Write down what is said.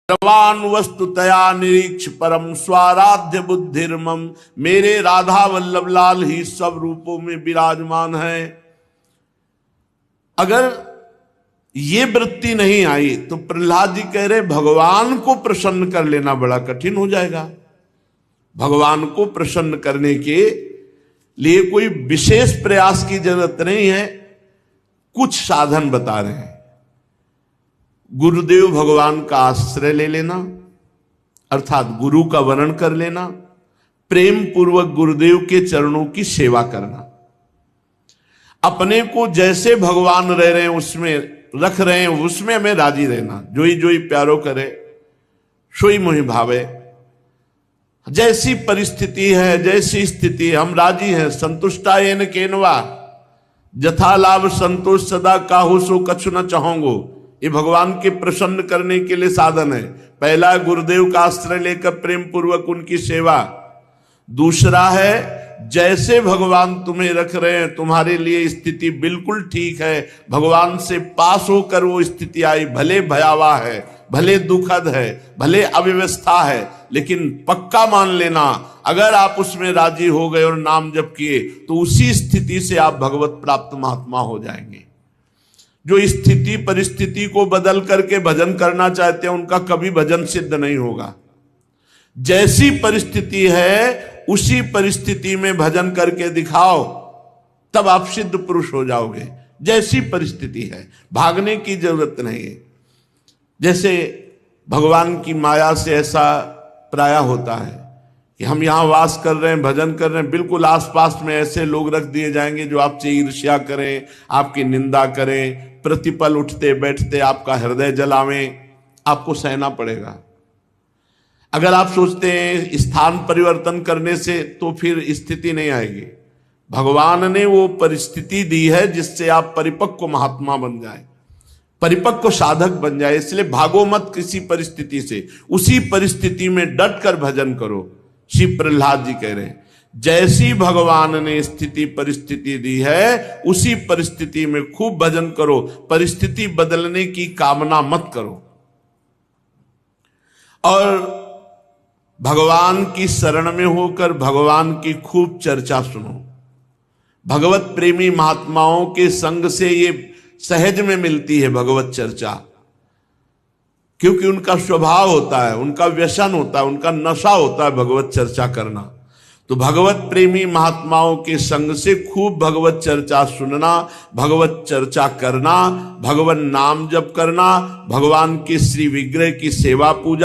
सर्वान् वस्तुतया निरीक्ष परम स्वाराध्य बुद्धिर्मम। मेरे राधा वल्लभ लाल ही सब रूपों में विराजमान है। अगर ये वृत्ति नहीं आई तो प्रहलाद जी कह रहे भगवान को प्रसन्न कर लेना बड़ा कठिन हो जाएगा। भगवान को प्रसन्न करने के लिए कोई विशेष प्रयास की जरूरत नहीं है, कुछ साधन बता रहे हैं। गुरुदेव भगवान का आश्रय ले लेना, अर्थात गुरु का वर्ण कर लेना, प्रेम पूर्वक गुरुदेव के चरणों की सेवा करना, अपने को जैसे भगवान रह रहे हैं उसमें रख रहे हैं उसमें हमें राजी रहना। जोई जोई प्यारो करे सोई मोहि भावे। जैसी परिस्थिति है, जैसी स्थिति हम राजी हैं। संतुष्टायेन केनवा जथा लाभ संतोष सदा काहू सो कछु न चाहोगो। ये भगवान के प्रसन्न करने के लिए साधन है। पहला गुरुदेव का आश्रय लेकर प्रेम पूर्वक उनकी सेवा। दूसरा है जैसे भगवान तुम्हें रख रहे हैं तुम्हारे लिए स्थिति बिल्कुल ठीक है, भगवान से पास होकर वो स्थिति आई, भले भयावह है, भले दुखद है, भले अव्यवस्था है, लेकिन पक्का मान लेना अगर आप उसमें राजी हो गए और नाम जप किए तो उसी स्थिति से आप भगवत प्राप्त महात्मा हो जाएंगे। जो स्थिति परिस्थिति को बदल करके भजन करना चाहते हैं उनका कभी भजन सिद्ध नहीं होगा। जैसी परिस्थिति है उसी परिस्थिति में भजन करके दिखाओ, तब आप सिद्ध पुरुष हो जाओगे। जैसी परिस्थिति है, भागने की जरूरत नहीं है। जैसे भगवान की माया से ऐसा प्राय होता है कि हम यहां वास कर रहे हैं, भजन कर रहे हैं, बिल्कुल आसपास में ऐसे लोग रख दिए जाएंगे जो आपसे ईर्ष्या करें, आपकी निंदा करें, प्रतिपल उठते बैठते आपका हृदय जलावें, आपको सहना पड़ेगा। अगर आप सोचते हैं स्थान परिवर्तन करने से तो फिर स्थिति नहीं आएगी। भगवान ने वो परिस्थिति दी है जिससे आप परिपक्व महात्मा बन जाए, परिपक्व साधक बन जाए। इसलिए भागो मत किसी परिस्थिति से, उसी परिस्थिति में डट कर भजन करो। श्री प्रहलाद जी कह रहे हैं जैसी भगवान ने स्थिति परिस्थिति दी है उसी परिस्थिति में खूब भजन करो, परिस्थिति बदलने की कामना मत करो। और भगवान की शरण में होकर भगवान की खूब चर्चा सुनो। भगवत प्रेमी महात्माओं के संग से ये सहज में मिलती है भगवत चर्चा, क्योंकि उनका स्वभाव होता है, उनका व्यसन होता है, उनका नशा होता है भगवत चर्चा करना। तो भगवत प्रेमी महात्माओं के संग से खूब भगवत चर्चा सुनना, भगवत चर्चा करना, भगवान नाम जप करना, भगवान के श्री विग्रह की सेवा पूजा